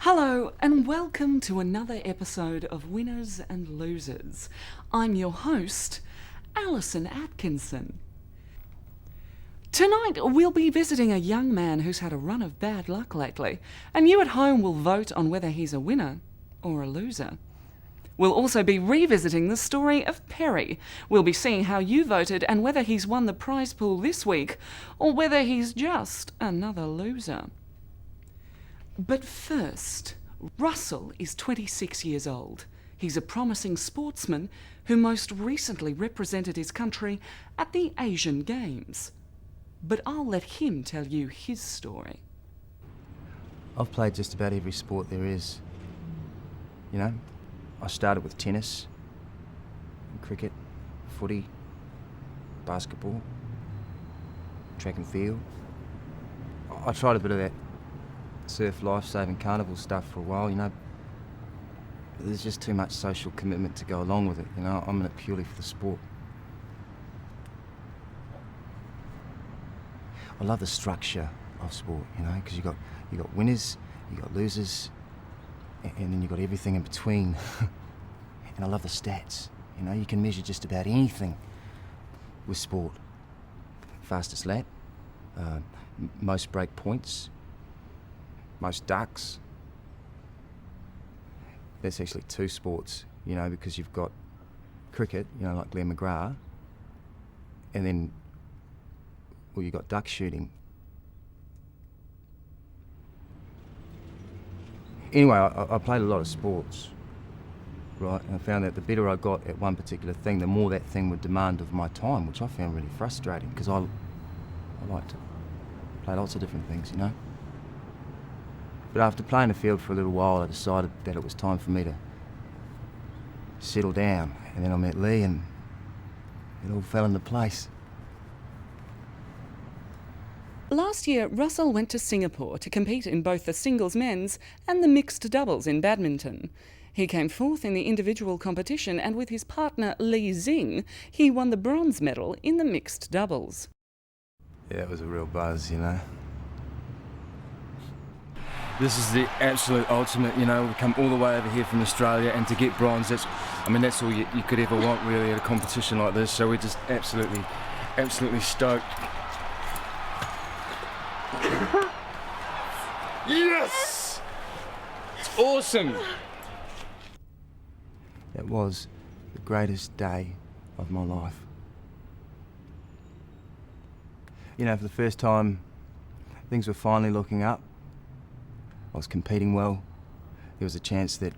Hello and welcome to another episode of Winners and Losers. I'm your host, Alison Atkinson. Tonight we'll be visiting a young man who's had a run of bad luck lately, and you at home will vote on whether he's a winner or a loser. We'll also be revisiting the story of Perry. We'll be seeing how you voted and whether he's won the prize pool this week or whether he's just another loser. But first, Russell is 26 years old. He's a promising sportsman who most recently represented his country at the Asian Games. But I'll let him tell you his story. I've played just about every sport there is. You know, I started with tennis, cricket, footy, basketball, track and field. I tried a bit of that surf life-saving carnival stuff for a while, you know. But there's just too much social commitment to go along with it, you know. I'm in it purely for the sport. I love the structure of sport, you know, because you got winners, you got losers, and then you got everything in between. And I love the stats. You know, you can measure just about anything with sport. Fastest lap, most break points, most ducks. That's actually two sports, you know, because you've got cricket, you know, like Glenn McGrath, and then, well, you've got duck shooting. Anyway, I played a lot of sports, right? And I found that the better I got at one particular thing, the more that thing would demand of my time, which I found really frustrating, because I like to play lots of different things, you know? But after playing the field for a little while, I decided that it was time for me to settle down. And then I met Lee, and it all fell into place. Last year, Russell went to Singapore to compete in both the singles men's and the mixed doubles in badminton. He came fourth in the individual competition, and with his partner Lee Xing, he won the bronze medal in the mixed doubles. Yeah, it was a real buzz, you know. This is the absolute ultimate, you know. We come all the way over here from Australia, and to get bronze, that's all you could ever want, really, at a competition like this. So we're just absolutely stoked. Yes! It's awesome! It was the greatest day of my life. You know, for the first time, things were finally looking up. I was competing well. There was a chance that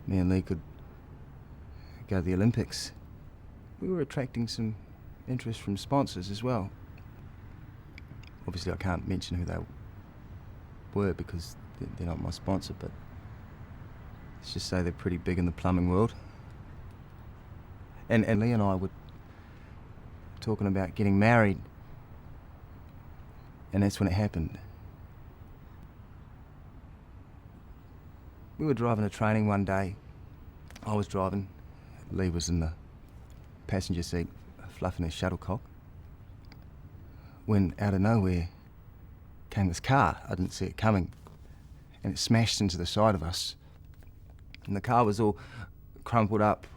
me and Lee could go to the Olympics. We were attracting some interest from sponsors as well. Obviously, I can't mention who they were because they're not my sponsor, but let's just say they're pretty big in the plumbing world. And Lee and I were talking about getting married, and that's when it happened. We were driving to training one day. I was driving. Lee was in the passenger seat, fluffing his shuttlecock. When out of nowhere came this car. I didn't see it coming, and it smashed into the side of us. And the car was all crumpled up,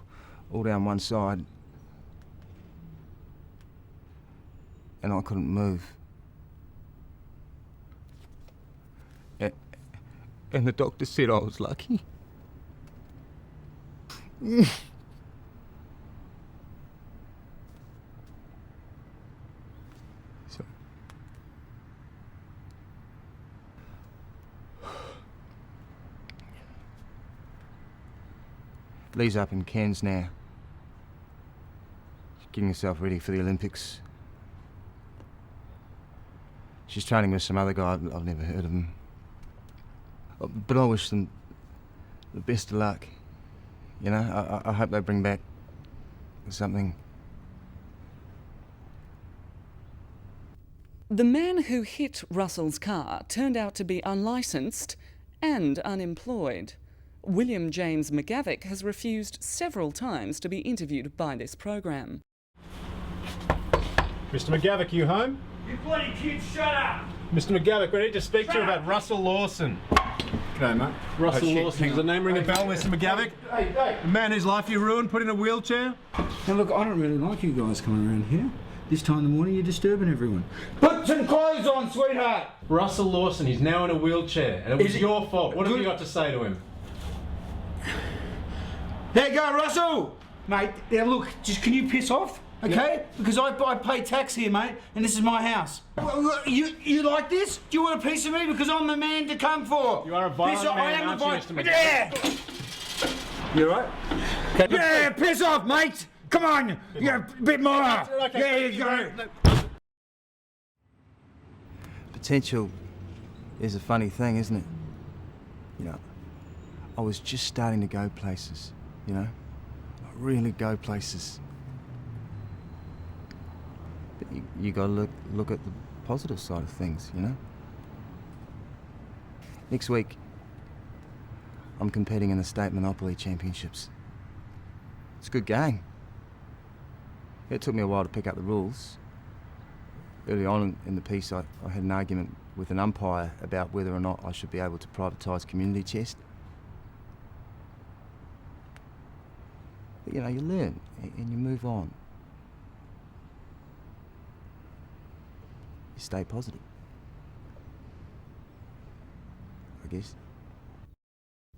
all down one side, and I couldn't move. And the doctor said I was lucky. So, Lee's up in Cairns now. She's getting herself ready for the Olympics. She's training with some other guy. I've never heard of him. But I wish them the best of luck. You know, I hope they bring back something. The man who hit Russell's car turned out to be unlicensed and unemployed. William James McGavick has refused several times to be interviewed by this program. Mr. McGavick, you home? You bloody kids, shut up! Mr. McGavick, we need to speak to you about Russell Lawson. G'day, mate. Russell Lawson. Does the name ring a bell, Mr. McGavick? Hey. The man whose life you ruined, put in a wheelchair? Now look, I don't really like you guys coming around here. This time in the morning, you're disturbing everyone. Put some clothes on, sweetheart. Russell Lawson, he's now in a wheelchair, and it was your fault. What have you got to say to him? There you go, Russell. Mate, now look, just can you piss off? Okay? Because I pay tax here, mate, and this is my house. You like this? Do you want a piece of me? Because I'm the man to come for. You are a violent Piss off. man, I am aren't a you, violent. Mr. Yeah. You all right? Yeah, piss off, mate. Come on. Yeah, a bit more. Okay. There you go. Potential is a funny thing, isn't it? You know, I was just starting to go places, you know? Really go places. But you gotta look at the positive side of things, you know? Next week, I'm competing in the State Monopoly Championships. It's a good game. It took me a while to pick up the rules. Early on in the piece, I had an argument with an umpire about whether or not I should be able to privatise community chest. But you know, you learn and you move on. You stay positive, I guess.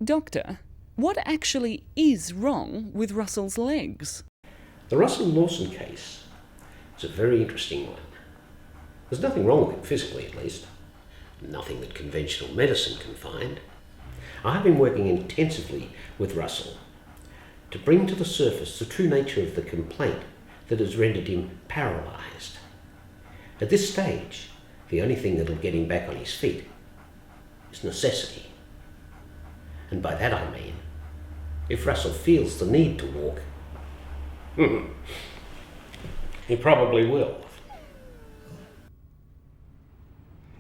Doctor, what actually is wrong with Russell's legs? The Russell Lawson case is a very interesting one. There's nothing wrong with him, physically at least. Nothing that conventional medicine can find. I've been working intensively with Russell to bring to the surface the true nature of the complaint that has rendered him paralysed. At this stage, the only thing that'll get him back on his feet is necessity. And by that I mean, if Russell feels the need to walk, he probably will.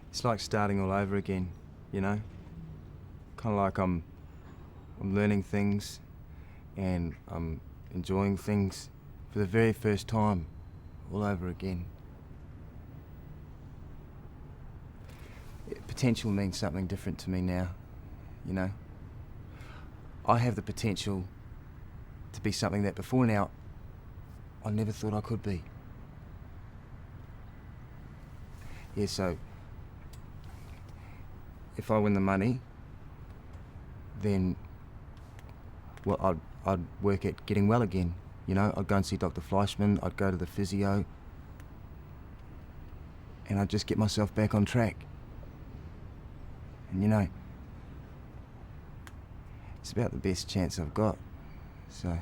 It's like starting all over again, you know? Kind of like I'm learning things and I'm enjoying things for the very first time all over again. Potential means something different to me now, you know? I have the potential to be something that before now I never thought I could be. Yeah, so if I win the money, then, well, I'd work at getting well again. You know, I'd go and see Dr. Fleischman, I'd go to the physio, and I'd just get myself back on track. And you know, it's about the best chance I've got, so.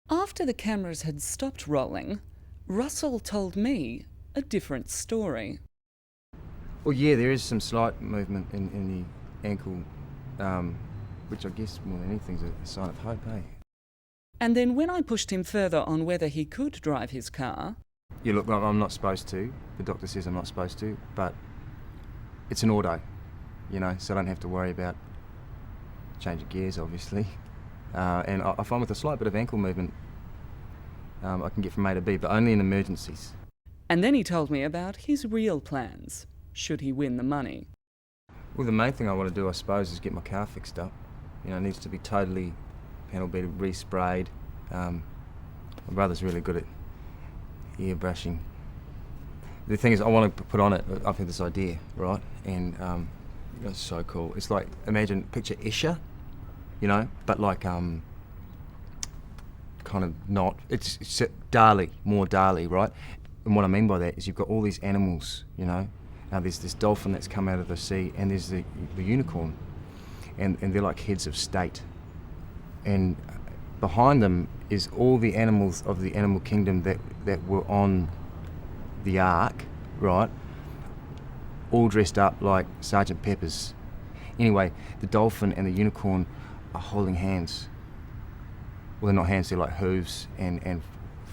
After the cameras had stopped rolling, Russell told me a different story. Well, yeah, there is some slight movement in the ankle, which I guess more than anything's a sign of hope, eh? And then when I pushed him further on whether he could drive his car... Yeah, look, I'm not supposed to. The doctor says I'm not supposed to, but it's an auto, you know, so I don't have to worry about change of gears, obviously. And I find with a slight bit of ankle movement, I can get from A to B, but only in emergencies. And then he told me about his real plans, should he win the money. Well, the main thing I want to do, I suppose, is get my car fixed up. You know, it needs to be totally panel beaded, resprayed. My brother's really good at airbrushing. The thing is, I want to put on it, I've had this idea, right? And it's so cool. It's like, picture Escher, you know, but like kind of not. It's Dali, more Dali, right? And what I mean by that is you've got all these animals, you know. Now there's this dolphin that's come out of the sea, and there's the unicorn, and they're like heads of state. And behind them is all the animals of the animal kingdom that were on the ark, right? All dressed up like Sergeant Pepper's. Anyway, the dolphin and the unicorn are holding hands. Well, they're not hands, they're like hooves and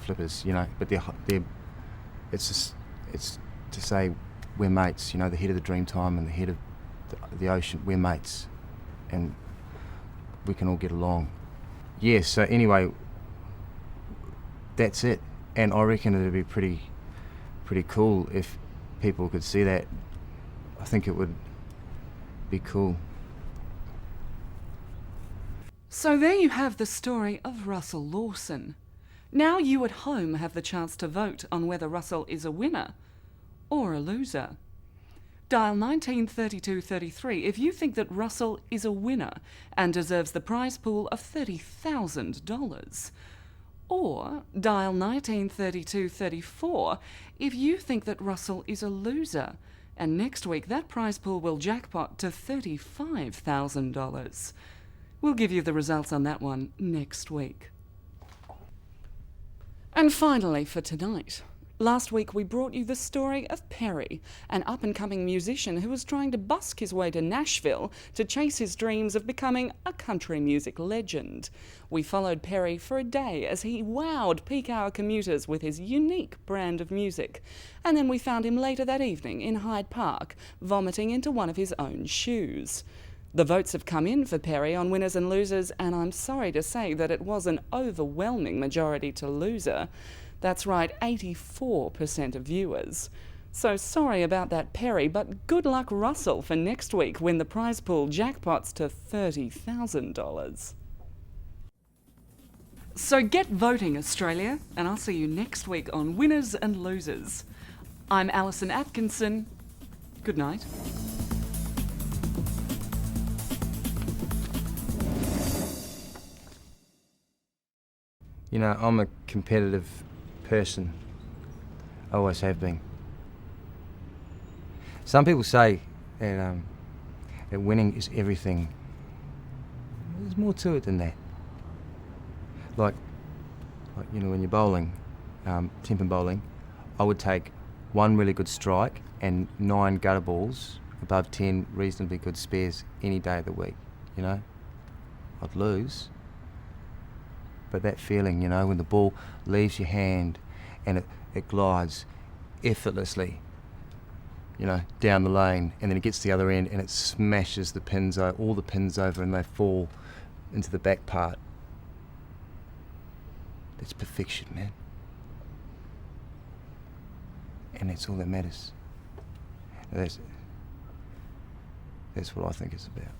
flippers, you know. But it's to say we're mates, you know, the head of the Dreamtime and the head of the ocean, we're mates. And we can all get along. Yeah, so anyway, that's it. And I reckon it'd be pretty cool if people could see that, I think it would be cool. So there you have the story of Russell Lawson. Now you at home have the chance to vote on whether Russell is a winner or a loser. Dial 193233 if you think that Russell is a winner and deserves the prize pool of $30,000. Or dial 193234 if you think that Russell is a loser, and next week that prize pool will jackpot to $35,000. We'll give you the results on that one next week. And finally for tonight, last week we brought you the story of Perry, an up-and-coming musician who was trying to busk his way to Nashville to chase his dreams of becoming a country music legend. We followed Perry for a day as he wowed peak hour commuters with his unique brand of music, and then we found him later that evening in Hyde Park, vomiting into one of his own shoes. The votes have come in for Perry on winners and losers, and I'm sorry to say that it was an overwhelming majority to loser. That's right, 84% of viewers. So sorry about that, Perry, but good luck, Russell, for next week when the prize pool jackpots to $30,000. So get voting, Australia, and I'll see you next week on Winners and Losers. I'm Alison Atkinson. Good night. You know, I'm a competitive person. I always have been. Some people say that winning is everything. There's more to it than that. Like you know, when you're bowling, temper bowling, I would take one really good strike and 9 gutter balls above 10 reasonably good spares any day of the week. You know, I'd lose. But that feeling, you know, when the ball leaves your hand and it glides effortlessly, you know, down the lane, and then it gets to the other end and it smashes the pins, all the pins over, and they fall into the back part. That's perfection, man. And that's all that matters. That's what I think it's about.